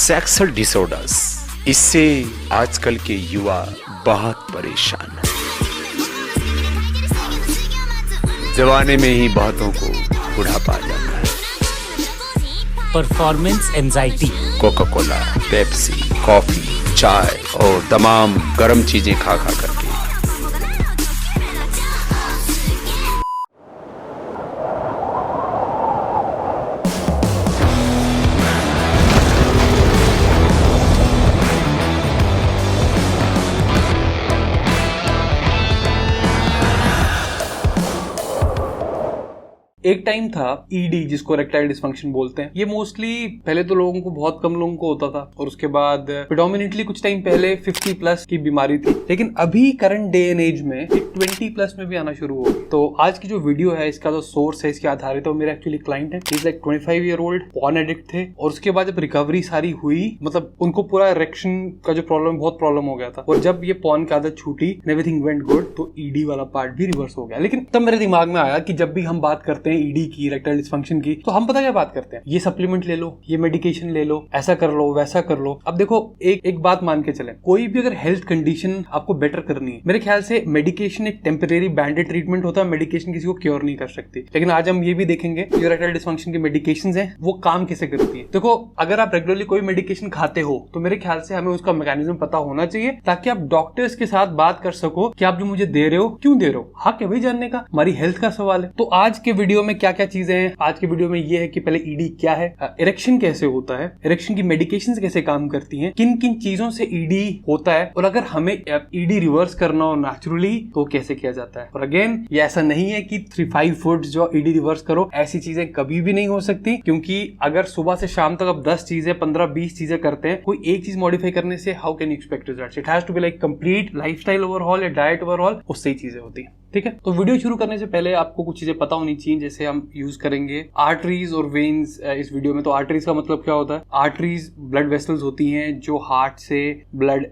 Sexual disorders, इससे आजकल के युवा बहुत परेशान हैं। जवानी में ही बहुतों को बुढ़ापा आ जाता है। Performance anxiety, Coca Cola, Pepsi, coffee, चाय और तमाम गर्म चीजें खा करके एक टाइम था ईडी, जिसको इरेक्टाइल डिसफंक्शन बोलते हैं। ये मोस्टली पहले तो लोगों को, बहुत कम लोगों को होता था, और उसके बाद प्रेडोमिनेटली कुछ टाइम पहले 50 प्लस की बीमारी थी। लेकिन अभी करंट डे एंड एज में 20 प्लस में भी आना शुरू हो गई। तो आज की जो वीडियो है, इसका जो सोर्स है, इसके आधारित है, मेरे एक्चुअली क्लाइंट है। Is like 25 year old, porn addict थे, और उसके बाद जब रिकवरी सारी हुई, मतलब उनको पूरा इरेक्शन का जो प्रॉब्लम, बहुत प्रॉब्लम हो गया था, और जब ये पॉर्न की आदत छूटी, एवरीथिंग वेंट गुड, तो ईडी वाला पार्ट भी रिवर्स हो गया। लेकिन तब मेरे दिमाग में आया कि जब भी हम बात करते हैं ईडी की, इरेक्टाइल डिसफंक्शन की, तो हम पता क्या बात करते हैं, ये सप्लीमेंट ले लो, ये मेडिकेशन ले लो, ऐसा कर लो, वैसा कर लो। अब देखो, एक बात मान के चलें, कोई भी अगर हेल्थ कंडीशन आपको बेटर करनी है, मेरे ख्याल से मेडिकेशन एक टेम्परेरी बैंडेड ट्रीटमेंट होता है। मेडिकेशन किसी को क्योर नहीं कर सकती। लेकिन आज हम ये भी देखेंगे जो इरेक्टाइल डिसफंक्शन की मेडिकेशंस हैं, वो काम कैसे करती है। देखो, अगर आप रेगुलरली कोई मेडिकेशन खाते हो, तो मेरे ख्याल से हमें उसका मैकेनिज्म पता होना चाहिए, ताकि आप डॉक्टर्स के साथ बात कर सको कि आप जो मुझे दे रहे हो, क्यों दे रहे हो। हाँ, क्या भाई, जानने का, हमारी हेल्थ का सवाल है। तो आज के वीडियो में क्या क्या चीजें हैं, आज के वीडियो में ये है कि पहले ईडी क्या है, इरेक्शन कैसे होता है, इरेक्शन की मेडिकेशंस कैसे काम करती हैं, किन किन चीजों से ईडी होता है, और अगर हमें ईडी रिवर्स करना हो नेचुरली तो कैसे किया जाता है। और अगेन, ये ऐसा नहीं है कि 3-5 फूड्स जो ईडी रिवर्स करो, ऐसी चीजें कभी भी नहीं हो सकती। क्योंकि अगर सुबह से शाम तक आप 10 चीजें, 15-20 चीजें करते हैं, कोई एक चीज मॉडिफाई करने से how can you expect results. It has to be like complete lifestyle overall या डाइट ओवरऑल, उससे ही चीजें होती हैं। ठीक है, तो वीडियो शुरू करने से पहले आपको कुछ चीजें पता होनी चाहिए। जैसे हम यूज करेंगे आर्टरीज और वेन्स इस वीडियो में। तो आर्टरीज का मतलब क्या होता है? आर्टरीज ब्लड वेसल्स होती हैं जो हार्ट से ब्लड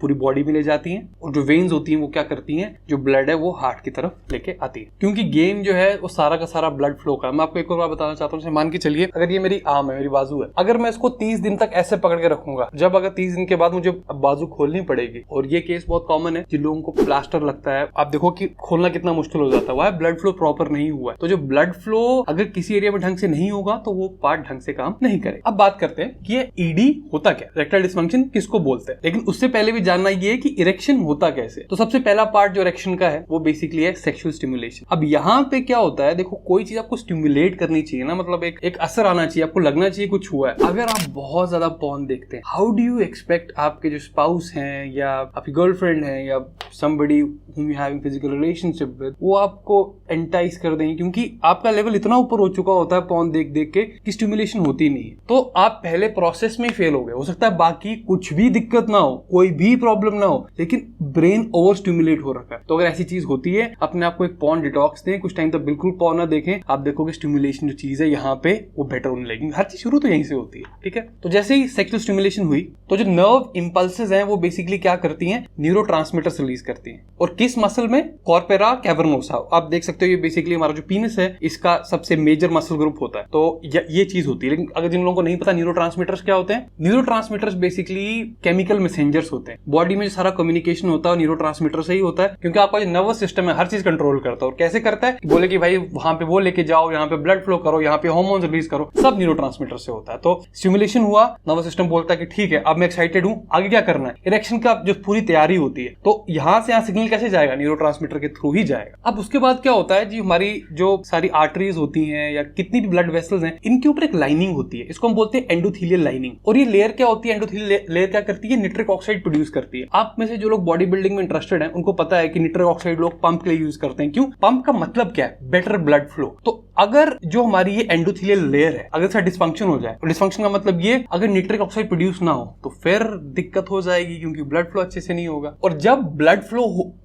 पूरी बॉडी में ले जाती हैं, और जो वेन्स होती हैं वो क्या करती हैं, जो ब्लड है वो हार्ट की तरफ लेके आती है। क्योंकि गेम जो है वो सारा का सारा ब्लड फ्लो का। मैं आपको एक और बात बताना चाहता हूँ। मान के चलिए, अगर ये मेरी आर्म है, मेरी बाजू है, अगर मैं इसको 30 दिन तक ऐसे पकड़ के रखूंगा, जब अगर 30 दिन के बाद मुझे बाजू खोलनी पड़ेगी, और ये केस बहुत कॉमन है, जिन लोगों को प्लास्टर लगता है, आप देखो कि खोलना कितना मुश्किल हो जाता है, वह ब्लड फ्लो प्रॉपर नहीं हुआ है। तो जो ब्लड फ्लो अगर किसी एरिया में ढंग से नहीं होगा, तो वो पार्ट ढंग से काम नहीं करे। अब बात करते हैं कि ये ईडी होता क्या, इरेक्टाइल डिसफंक्शन किसको बोलते हैं। लेकिन उससे पहले भी जानना ये है कि इरेक्शन होता कैसे। तो सबसे पहला पार्ट जो इरेक्शन का है, वो बेसिकली है सेक्सुअल स्टिमुलेशन। अब यहाँ पे क्या होता है, देखो, कोई चीज आपको स्टिमुलेट करनी चाहिए ना, मतलब एक असर आना चाहिए, आपको लगना चाहिए कुछ हुआ है। अगर आप बहुत ज्यादा पॉर्न देखते हैं, हाउ डू यू एक्सपेक्ट आपके जो स्पाउस हैं, या आपकी गर्लफ्रेंड है, या somebody whom you having physical relationship with, वो आपको एंटाइज कर देंगे, क्योंकि आपका लेवल इतना ऊपर हो चुका होता है पॉर्न देख देख के कि स्टिमुलेशन होती नहीं है। तो आप पहले प्रोसेस में ही फेल हो गए। हो सकता है बाकी कुछ भी दिक्कत ना हो, कोई भी प्रॉब्लम ना हो, लेकिन ब्रेन ओवर स्टिमुलेट हो रखा है। तो अगर ऐसी चीज होती है, अपने आप को एक पॉर्न डिटॉक्स दें, कुछ टाइम तक बिल्कुल पॉर्न ना देखें, आप देखोगे स्टिमुलेशन जो चीज है यहाँ पे वो बेटर होने लगेगी। हर चीज शुरू तो यहीं से होती है। ठीक है, तो जैसे ही सेक्सुअल स्टिमुलेशन हुई, तो जो नर्व इंपल्सेस हैं वो बेसिकली क्या करती हैं, न्यूरोट्रांसमीटर्स रिलीज करती हैं। और किस मसल में? Corpora cavernosa. आप देख सकते हो, ये बेसिकली हमारा जो पीनस है, इसका सबसे मेजर मसल ग्रुप होता है। तो ये चीज होती है। लेकिन अगर जिन लोगों को नहीं पता न्यूरोट्रांसमीटर्स क्या होते हैं, न्यूरोट्रांसमीटर्स बेसिकली केमिकल मैसेंजर्स होते हैं। बॉडी में जो सारा कम्युनिकेशन होता है न्यूरोट्रांसमीटर से ही होता है, क्योंकि आपका जो नर्वस सिस्टम है हर चीज कंट्रोल करता है। और कैसे करता है? बोले कि भाई वहां पे वो लेके जाओ, यहाँ पे ब्लड फ्लो करो, यहाँ पे हार्मोन्स रिलीज करो, सब न्यूरोट्रांसमीटर से होता है। तो स्टिमुलेशन हुआ, नर्वस सिस्टम बोलता है कि ठीक है, अब मैं एक्साइटेड हूं, आगे क्या करना है। इरेक्शन का जो पूरी तैयारी होती है, तो यहां से सिग्नल कैसे जाएगा? न्यूरोट्रांसमीटर के थ्रू ही जाएगा। अब उसके बाद क्या होता है जी, हमारी जो सारी आर्टरीज होती हैं या कितनी भी ब्लड वेसल्स हैं, इनके ऊपर एक लाइनिंग होती है, इसको हम बोलते हैं एंडोथेलियल लाइनिंग। और ये लेयर क्या होती है, एंडोथेलियल लेयर क्या करती है, निट्रिक ऑक्साइड प्रोड्यूस करती है। आप में से जो लोग बॉडी बिल्डिंग में इंटरेस्टेड हैं, उनको पता है कि निट्रिक ऑक्साइड लोग पंप के लिए यूज करते हैं। क्यों? पंप का मतलब क्या है? Better blood flow. तो अगर जो हमारी ये एंडोथेलियल लेयर है, अगर इसका डिसफंक्शन हो जाए, और डिसफंक्शन का मतलब ये, अगर निट्रिक ऑक्साइड प्रोड्यूस ना हो, तो फिर दिक्कत हो जाएगी, क्योंकि ब्लड फ्लो अच्छे से नहीं होगा। और जब ब्लड फ्लो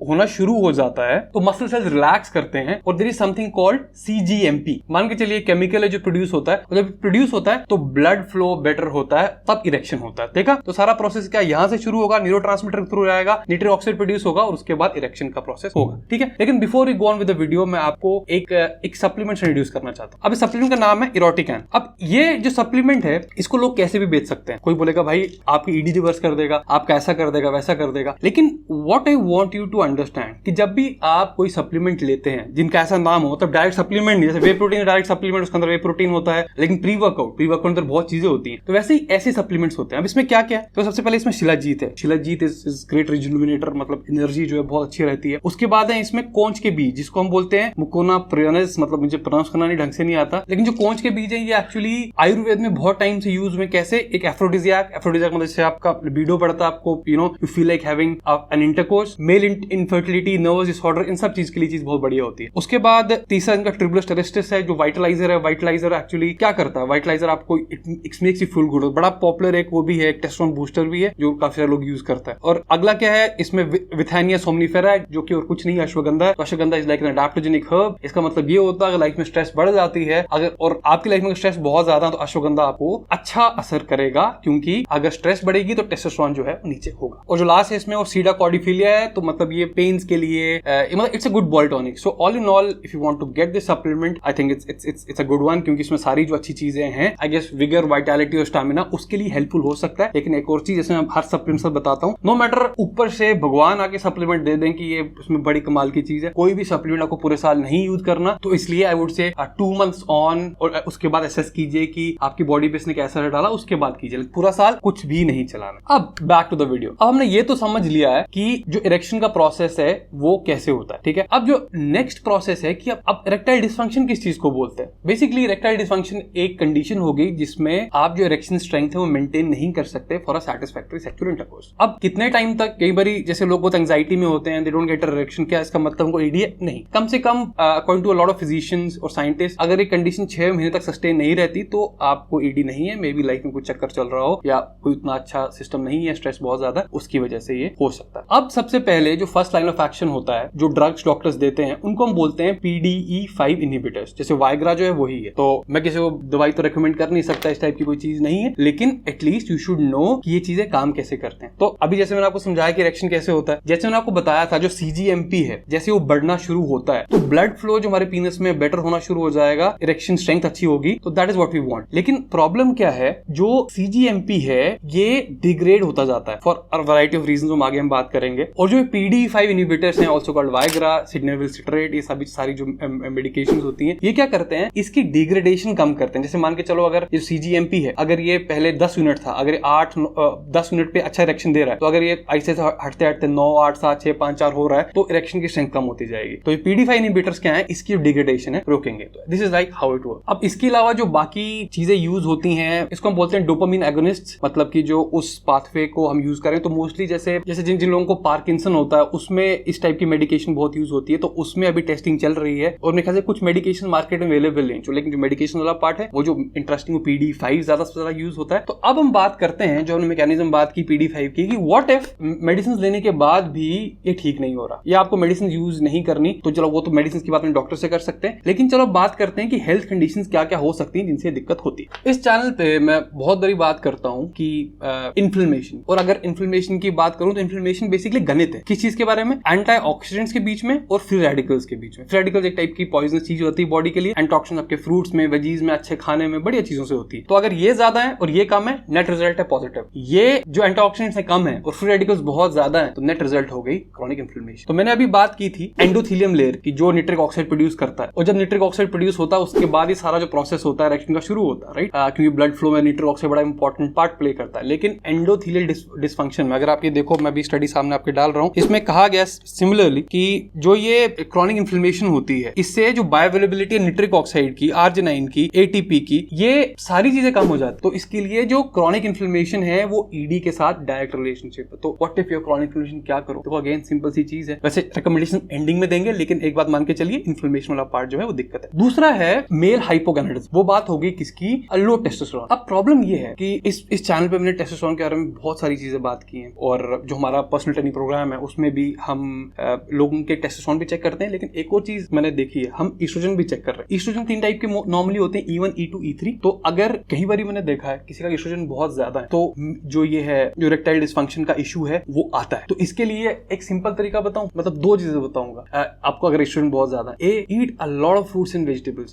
होना शुरू हो जाता है, तो मसल सेल्स रिलैक्स करते हैं, और there is something called CGMP। मान के चलिए केमिकल है जो प्रोड्यूस होता है, और जब प्रोड्यूस होता है तो ब्लड फ्लो बेटर होता है, तब इरेक्शन होता है। देखा? तो सारा प्रोसेस क्या यहां से शुरू होगा, न्यूरोट्रांसमीटर के थ्रू जाएगा, निट्रिक ऑक्साइड प्रोड्यूस होगा, और उसके बाद इरेक्शन का प्रोसेस होगा। ठीक है, लेकिन before we go on with the video, मैं आपको एक सप्लीमेंट इंट्रोड्यूस यूज करना चाहता हूँ। अब इस सप्लीमेंट का नाम है इरोटिकैन। अब ये जो सप्लीमेंट है इसको लोग कैसे भी बेच सकते हैं। कोई बोलेगा भाई आपकी ईडी रिवर्स कर देगा, आपका ऐसा कर देगा, वैसा कर देगा। लेकिन what I want you to understand कि जब भी आप कोई सप्लीमेंट लेते हैं जिनका ऐसा नाम हो, मतलब डायरेक्ट सप्लीमेंट नहीं, जैसे वे प्रोटीन डायरेक्ट सप्लीमेंट, उसके अंदर वे प्रोटीन होता है, लेकिन प्री वर्कआउट अंदर बहुत चीजें होती हैं, तो वैसे ही ऐसे सप्लीमेंट्स होते हैं। अब इसमें क्या क्या है, तो सबसे पहले इसमें शिलाजीत है। शिलाजीत इज ग्रेट रिजुविनेटर, मतलब एनर्जी जो है बहुत अच्छी रहती है। उसके बाद है इसमें कोंच के बीज, जिसको हम बोलते हैं मुकोना प्रियनस, मतलब मुझे प्रोनाउंस करना नहीं ढंग से नहीं आता, लेकिन जो कोंच के बीज है ये एक्चुअली आयुर्वेद में बहुत टाइम से यूज में कैसे एक एफ्रोडिजियाक मतलब जैसे आपका लिबिडो बढ़ता है, आपको you feel like having an intercourse, male infertility, nervous disorder, इन सब चीज के लिए चीज बहुत बढ़िया होती है। उसके बाद तीसरा इनका ट्रिबुलस टेरेस्टिस है जो वाइटलाइजर है। वाइटलाइजर एक्चुअली क्या करता है, वाइटलाइजर आपको it makes you feel good, बड़ा पॉपुलर एक वो भी है, टेस्टोस्टेरोन बूस्टर भी है जो काफी सारे लोग यूज करता है। और अगला क्या है, इसमें विथानिया सोमनीफेरा है जो कि और कुछ नहीं अश्वगंधा है। Ashwagandha is like an adaptogenic herb. इसका मतलब ये होता है अगर लाइफ में स्ट्रेस बढ़ जाती है, अगर और आपकी लाइफ में स्ट्रेस बहुत ज्यादा है तो अश्वगंधा आपको अच्छा असर करेगा, क्योंकि अगर स्ट्रेस बढ़ेगी तो टेस्टोस्टेरोन जो है नीचे होगा। और जो लास्ट है इसमें वो सीडा कॉर्डिफिलिया है, तो मतलब ये पेन्स के लिए मतलब it's a good ball tonic. So all in all if you want to get this supplement I think it's a good one, क्योंकि इसमें सारी जो अच्छी चीजें हैं आई गेस विगर, वाइटैलिटी और स्टैमिना उसके लिए हेल्पफुल हो सकता है। लेकिन एक और चीज जैसे मैं हर सप्लीमेंट से बताता हूँ, नो मैटर ऊपर से भगवान आके सप्लीमेंट दे दें कि ये उसमें बड़ी कमाल की चीज है, कोई भी सप्लीमेंट आपको पूरे साल नहीं यूज करना। तो इसलिए I would say 2 months on, और उसके बाद एसेस कीजिए कि आपकी बॉडी पे इसने कैसा असर डाला, उसके बाद कीजिए, पूरा साल कुछ भी नहीं चलाना। अब बैक टू द वीडियो। अब हमने ये तो समझ लिया है कि जो इरेक्शन का प्रोसेस है वो कैसे होता है, ठीक है। अब जो नेक्स्ट प्रोसेस है कि अब इरेक्टाइल डिसफंक्शन किस चीज को बोलते हैं। बेसिकली इरेक्टाइल डिसफंक्शन एक कंडीशन हो गई जिसमें आप जो इरेक्शन स्ट्रेंथ है वो मेंटेन नहीं कर सकते for a satisfactory sexual intercourse. अब कितने टाइम तक, कई बार जैसे लोग बहुत एंजाइटी में होते हैं, दे डोंट गेट इरेक्शन, क्या इसका मतलब उनको ईडी है? नहीं, कम से कम according to a lot of physicians और साइंटिस्ट, अगर एक कंडीशन 6 महीने तक सस्टेन नहीं रहती तो आपको ईडी नहीं है। मे बी लाइफ में कुछ चक्कर चल रहा हो या कोई उतना अच्छा सिस्टम नहीं है, स्ट्रेस बहुत ज्यादा, उसकी वजह से ये हो सकता है। अब सबसे पहले जो फर्स्ट लाइन ऑफ एक्शन होता है, जो ड्रग्स डॉक्टर्स देते हैं, उनको हम बोलते हैं PDE5 इनहिबिटर्स। जैसे वाइग्रा जो है वही है। तो मैं किसी को दवाई तो रेकमेंड कर नहीं सकता, इस टाइप की कोई चीज नहीं है, लेकिन एटलीस्ट यू शुड नो कि ये चीजें काम कैसे करते हैं। तो अभी जैसे मैंने आपको समझाया कि इरेक्शन कैसे होता है, जैसे मैंने आपको बताया था जो CGMP है, जैसे वो बढ़ना शुरू होता है तो ब्लड फ्लो जो हमारे पीनस में बेटर होना शुरू हो जाएगा, इरेक्शन स्ट्रेंथ अच्छी होगी, तो that is what we want. लेकिन प्रॉब्लम क्या है, जो CGMP है ये डिग्रेड होता जाता है for a variety of reasons, आगे हम बात करेंगे। और जो PDE5 इनहिबिटर्स हैं, आल्सो कॉल्ड वाइग्रा, सिडनेविल सिट्रेट, ये सभी सारी जो मेडिकेशंस होती हैं, ये क्या करते हैं, इसकी डिग्रेडेशन कम करते हैं। जैसे मान के चलो अगर ये CGMP है, अगर ये पहले 10 यूनिट था, अगर 10 यूनिट पे अच्छा इरेक्शन दे रहा है, तो अगर ये ऐसे हटते हटते 9, 8, 7, 6, 5, 4 हो रहा है, तो इरेक्शन की स्ट्रेंथ कम होती जाएगी। तो ये PDE5 इनहिबिटर्स क्या है, इसकी डिग्रेडेशन है, रोकेंगे। तो this is like how it work. अब इसके अलावा जो बाकी चीजें यूज होती हैं, इसको हम बोलते हैं डोपामिन एगोनिस्ट, मतलब कि जो उस पाथवे को हम यूज करें। तो मोस्टली जैसे जिन लोगों को पार्किंसन होता है उसमें इस टाइप की मेडिकेशन बहुत यूज होती है, तो उसमें अभी टेस्टिंग चल रही है। और मेरे ख्याल से कुछ मेडिकेशन मार्केट में अवेलेबल है, लेकिन जो मेडिकेशन वाला पार्ट है वो जो इंटरेस्टिंग PDE5 ज्यादा से ज्यादा यूज होता है। तो अब हम बात करते हैं, जो हमने मैकेनिज्म बात की PDE5 की, कि व्हाट इफ मेडिसिन लेने के बाद भी ये ठीक नहीं हो रहा, या आपको मेडिसिन यूज नहीं करनी, तो चलो वो तो मेडिसिन की बात हम डॉक्टर से कर सकते हैं। लेकिन चलो बात करते हैं कि हेल्थ कंडीशंस क्या क्या हो सकती हैं जिनसे दिक्कत होती है। इस चैनल पे मैं बहुत बड़ी बात करता हूं कि इन्फ्लेमेशन, और अगर इन्फ्लेमेशन की बात करूं तो इन्फ्लेमेशन बेसिकली गणित है। किस चीज के बारे में, एंटीऑक्सीडेंट्स के बीच में और फ्री रेडिकल्स के बीच में। फ्री रेडिकल्स एक टाइप की पॉइजनस चीज होती है बॉडी के लिए, एंटीऑक्सीडेंट्स आपके फ्रूट्स में, वेजीज में, अच्छे खाने में, बढ़िया चीजों से होती है। तो अगर ये ज्यादा है और ये कम है, नेट रिजल्ट है पॉजिटिव। ये जो एंटीऑक्सीडेंट्स है कम है और फ्री रेडिकल्स बहुत ज्यादा है, तो नेट रिजल्ट हो गई क्रॉनिक इन्फ्लेमेशन। तो मैंने अभी बात की थी एंडोथेलियम लेयर की, जो निट्रिक ऑक्साइड प्रोड्यूस करता है, और जब निट्रिक ऑक्साइड प्रोड्यूस होता है उसके बाद ही सारा जो प्रोसेस होता है इरेक्शन का शुरू होता है, राइट। क्योंकि ब्लड फ्लो में निट्रिक ऑक्साइड बड़ा इंपॉर्टेंट पार्ट प्ले करता है। लेकिन एंडोथेलियल डिसफंक्शन में अगर आप ये देखो, मैं भी स्टडी सामने आपके डाल रहा हूं, इसमें कहा गया सिमिलरली कि जो ये क्रॉनिक इन्फ्लेमेशन होती है, इससे जो बायोअवेलेबिलिटी है निट्रिक ऑक्साइड की, आर्जिनाइन की, ATP की, ये सारी चीजें कम हो जाती है। तो इसके लिए जो क्रॉनिक इन्फ्लेमेशन है वो ED के साथ डायरेक्ट रिलेशनशिप है। तो what if your chronic inflammation, क्या करो? तो अगेन सिंपल सी चीज है, वैसे रिकमेंडेशन एंडिंग में देंगे, लेकिन एक बात मान के चलिए, इन्फ्लेमेशन वाला पार्ट जो है वो दिक्कत है। दूसरा है मेल हाइपोगोनाडिज्म, वो बात होगी किसकी, लो टेस्टोस्टेरोन। अब प्रॉब्लम ये है कि इस चैनल पे मैंने टेस्टोस्टेरोन के बारे में बहुत सारी चीजें बात की हैं, और जो हमारा पर्सनल ट्रेनिंग प्रोग्राम है उसमें भी हम लोगों के टेस्टोस्टेरोन भी चेक करते हैं। लेकिन एक और चीज मैंने देखी है, हम ईस्ट्रोजन भी चेक कर रहे हैं। ईस्ट्रोजन 3 टाइप के नॉर्मली होते हैं, E1, E2, E3। तो अगर कई बार मैंने देखा है किसी का ईस्ट्रोजन बहुत ज्यादा है, तो जो ये है जो इरेक्टाइल डिसफंक्शन का इशू है वो आता है। तो इसके लिए एक सिंपल तरीका बताऊं, मतलब 2 चीजें बताऊंगा आपको। अगर ईस्ट्रोजन बहुत ज्यादा है, eat a lot of fruits fruits and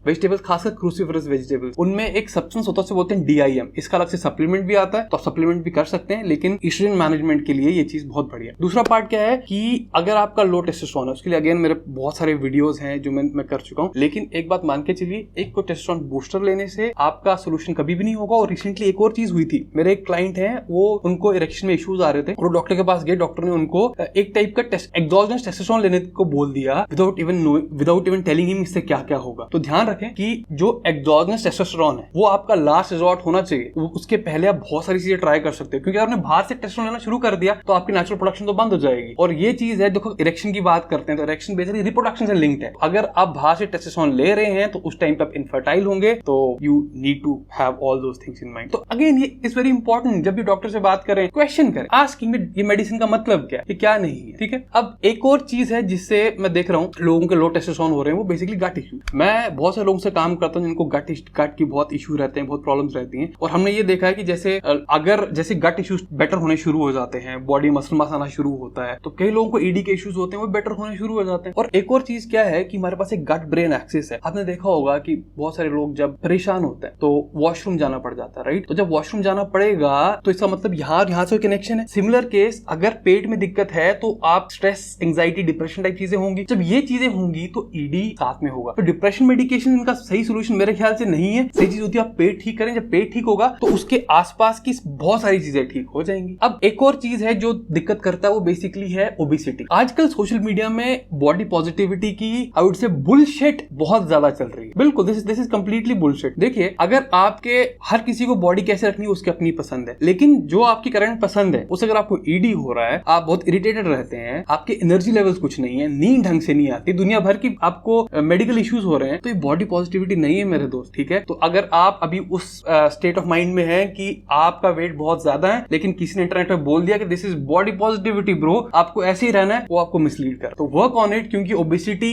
vegetables खासकर क्रूसिफरस वेजिटेबल्स, उनमें एक सब्सटेंस होता है उसे बोलते हैं DIM। इसका अलग से सप्लीमेंट भी आता है, तो आप सप्लीमेंट भी कर सकते हैं, लेकिन एस्ट्रोजन मैनेजमेंट के लिए ये चीज बहुत बढ़िया। दूसरा पार्ट क्या है कि अगर आपका लो टेस्टोस्टेरोन है, उसके लिए अगेन मेरे बहुत सारे वीडियोस हैं जो मैं कर चुका हूं, लेकिन एक बात मान के चलिए, एक को टेस्टोस्टेरोन बूस्टर लेने से आपका सोल्यूशन कभी भी नहीं होगा। और रिसेंटली एक और चीज हुई थी, मेरे एक क्लाइंट हैं, वो उनको इरेक्शन में इश्यूज आ रहे थे, और डॉक्टर के पास गए, डॉक्टर ने उनको एक टाइप का एक्सोजेनस टेस्टोस्टेरोन लेने को बोल दिया विदाउट इवन टेलिंग हिम इससे क्या क्या होगा। तो ध्यान रखें कि जो एक्सोजेनस टेस्टोस्टेरोन है वो आपका लास्ट रिजॉर्ट होना चाहिए, उसके पहले आप बहुत सारी चीजें ट्राई कर सकते हो, क्योंकि आपने बाहर से टेस्टोस्टेरोन लेना शुरू कर दिया तो आपकी नेचुरल प्रोडक्शन तो बंद हो जाएगी। और ये चीज है, देखो इरेक्शन की बात करते हैं तो इरेक्शन बेसिकली रिप्रोडक्शन से लिंक्ड है। अगर आप बाहर से टेस्टोस्टेरोन ले रहे हैं तो उस टाइम पे आप इनफर्टाइल होंगे, तो you need to have all those things in mind. तो अगेन ये इज वेरी इंपॉर्टेंट, जब भी डॉक्टर से बात करें क्वेश्चन करें, आस्किंग ये मेडिसिन का मतलब क्या है, ये क्या नहीं है, ठीक है। अब एक और चीज है जिससे मैं देख रहा हूँ लोगों के लो टेस्टोस्टेरोन हो रहे हैं, वो बेसिकली गट इश्यू। मैं बहुत से लोगों से काम करता हूँ जिनको गट की बहुत इश्यू रहते हैं, बहुत प्रॉब्लम्स रहती हैं, और हमने ये देखा है कि जैसे गट इश्यूज बेटर होने शुरू हो जाते हैं, बॉडी मसल मास आना शुरू होता है, तो कई लोगों को ED के इश्यूज होते हैं, वो बेटर होने शुरू हो जाते हैं। और एक और चीज क्या है कि हमारे पास एक गट ब्रेन एक्सिस है। आपने देखा होगा कि बहुत सारे लोग जब परेशान होते हैं तो वॉशरूम जाना पड़ जाता है, राइट। तो जब वॉशरूम जाना पड़ेगा तो इसका मतलब यहाँ से कनेक्शन है। सिमिलर केस, अगर पेट में दिक्कत है तो आप स्ट्रेस, एंजाइटी, डिप्रेशन टाइप चीजें होंगी। जब ये चीजें होंगी तो ED साथ में होगा। तो डिप्रेशन मेडिकेशन इनका सही सोल्यूशन मेरे ख्याल से नहीं है। सही चीज होती है आप पेट ठीक करें, जब पेट ठीक होगा तो उसके आसपास की बहुत सारी चीजें ठीक हो जाएंगी। अब एक और चीज है जो दिक्कत करता है, वो बेसिकली है ओबेसिटी। आजकल सोशल मीडिया में बॉडी पॉजिटिविटी की आई वुड से बुलशिट बहुत ज्यादा चल रही है। बिल्कुल, दिस इज कंप्लीटली बुलशिट। देखिए, अगर आपके हर किसी को बॉडी कैसे रखनी है उसकी अपनी पसंद है, लेकिन जो आपकी करंट पसंद है उसे अगर आपको ED हो रहा है, आप बहुत इरिटेटेड रहते हैं, आपके एनर्जी लेवल्स कुछ नहीं है, नींद ढंग से नहीं आती, दुनिया भर की आपको मेडिकल इश्यूज हो रहे हैं, तो ये बॉडी पॉजिटिविटी नहीं है मेरे दोस्त, ठीक है। तो अगर आप अभी उस स्टेट ऑफ माइंड में है कि आपका वेट बहुत ज्यादा है, लेकिन किसी ने इंटरनेट पे बोल दिया कि this is body positivity bro, आपको ऐसे ही रहना है, वो आपको मिसलीड कर, तो वर्क ऑन इट। क्योंकि ओबेसिटी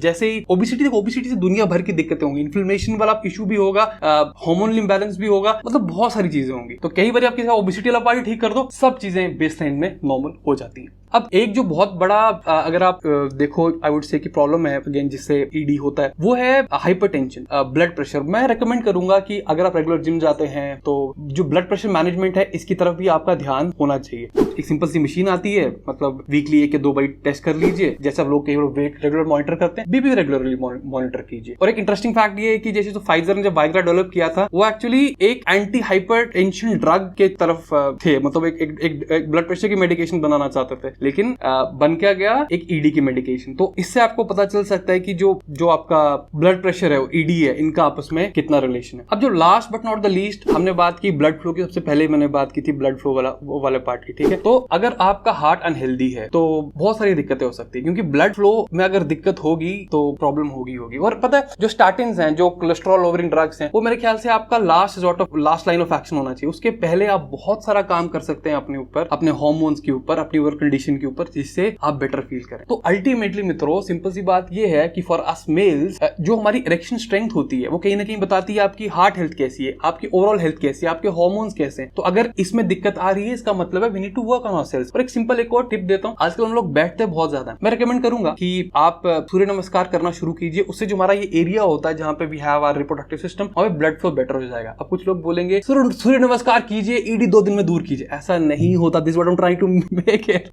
जैसे ही ओबेसिटी से दुनिया भर की दिक्कतें होंगी, इन्फ्लेमेशन वाला इशू भी होगा, हार्मोनल इंबैलेंस भी होगा, मतलब बहुत सारी चीजें होंगी। तो कई बार आपके साथ ओबेसिटी वाला पार्ट ठीक कर दो, सब चीजें बेसलाइन में नॉर्मल हो जाती हैं। अब एक जो बहुत बड़ा अगर आप देखो आई वुड से कि प्रॉब्लम है अगेन जिससे ED होता है, वो है हाइपरटेंशन, ब्लड प्रेशर। मैं रेकमेंड करूंगा कि अगर आप रेगुलर जिम जाते हैं तो जो ब्लड प्रेशर मैनेजमेंट है इसकी तरफ भी आपका ध्यान होना चाहिए। एक सिंपल सी मशीन आती है, मतलब वीकली 1 या 2 बार टेस्ट कर लीजिए, जैसे आप लोग कई लोग वेट रेगुलर मॉनिटर करते हैं, बीपी रेगुलरली मॉनिटर कीजिए। और एक इंटरेस्टिंग फैक्ट ये है कि जैसे तो फाइजर ने जब वाइग्रा डेवलप किया था, वो एक्चुअली एक एंटी हाइपरटेंशन ड्रग के तरफ थे, मतलब एक ब्लड प्रेशर की मेडिकेशन बनाना चाहते थे, लेकिन बन क्या गया एक ED की मेडिकेशन। तो इससे आपको पता चल सकता है कि जो आपका ब्लड प्रेशर है वो ED है, इनका आपस में कितना रिलेशन है। अब जो last but not the least हमने बात की ब्लड फ्लो की, सबसे पहले मैंने बात की थी ब्लड फ्लो वाले पार्ट की, ठीक है। तो अगर आपका हार्ट अनहेल्दी है तो बहुत सारी दिक्कतें हो सकती है, क्योंकि ब्लड फ्लो में अगर दिक्कत होगी तो प्रॉब्लम होगी। और पता है जो स्टार्टिंग्स हैं, जो कोलेस्ट्रॉल लोअरिंग ड्रग्स हैं, वो मेरे ख्याल से आपका लास्ट लाइन ऑफ एक्शन होना चाहिए। उसके पहले आप बहुत सारा काम कर सकते हैं अपने ऊपर, अपने हार्मोन्स के ऊपर, अपनी वर्क कंडीशन के ऊपर, जिससे आप बेटर फील करें। तो अल्टीमेटली मित्रों सिंपल सी बात ये है कि फॉर अस मेल्स जो हमारी इरेक्शन स्ट्रेंथ होती है वो कहीं ना कहीं बताती है आपकी हार्ट हेल्थ कैसी है, आपकी ओवरऑल हेल्थ कैसी है, आपके हार्मोन्स कैसे हैं। तो अगर इसमें दिक्कत आ रही है, इसका मतलब है we need to work on ourselves. और एक सिंपल एक और टिप देता हूं, आजकल हम लोग बैठते हैं बहुत ज्यादा, मैं रिकमेंड करूंगा कि आप सूर्य नमस्कार करना शुरू कीजिए। उससे जो हमारा ये एरिया होता है जहां पे we have our reproductive system, हमें ब्लड फ्लो बेटर हो जाएगा। अब कुछ लोग बोलेंगे सूर्य नमस्कार कीजिए, ED 2 दिन में दूर कीजिए, ऐसा नहीं होता। This what I am trying to make it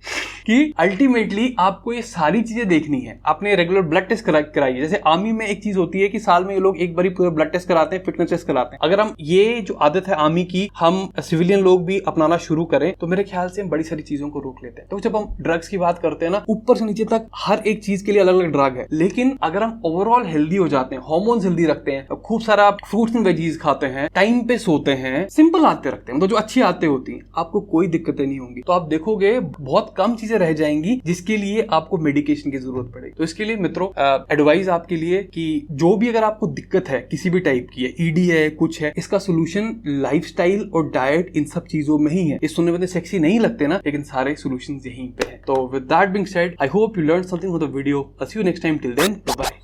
कि अल्टीमेटली आपको ये सारी चीजें देखनी है। आपने रेगुलर ब्लड टेस्ट कराइए। जैसे आर्मी में एक चीज होती है कि साल में ये लोग एक बार पूरा ब्लड टेस्ट कराते हैं, फिटनेस टेस्ट कराते हैं। अगर हम ये जो आदत है आर्मी की हम सिविलियन लोग भी अपनाना शुरू करें तो मेरे ख्याल से हम बड़ी सारी चीजों को रोक लेते हैं। तो जब हम ड्रग्स की बात करते हैं ना, ऊपर से नीचे तक हर एक चीज के लिए अलग अलग ड्रग है, लेकिन अगर हम ओवरऑल हेल्दी हो जाते हैं, हार्मोन्स हेल्दी रखते हैं, खूब सारा फ्रूट्स एंड वेजीज खाते हैं, टाइम पे सोते हैं, सिंपल आदतें रखते हैं, मतलब जो अच्छी आदतें होती हैं, आपको कोई दिक्कतें नहीं होंगी। तो आप देखोगे बहुत कम चीजें रह जाएंगी जिसके लिए आपको मेडिकेशन की जरूरत पड़ेगी। तो इसके लिए मित्रों एडवाइस आपके लिए कि जो भी अगर आपको दिक्कत है किसी भी टाइप की है, ED है, कुछ है, इसका सोल्यूशन लाइफस्टाइल और डाइट इन सब चीजों में ही है। इस सुनने में सेक्सी नहीं लगते ना, लेकिन सारे सॉल्यूशंस यहीं पे हैं। तो with that being said, I hope you learn something from the video. I'll see you next time. Till then, bye bye.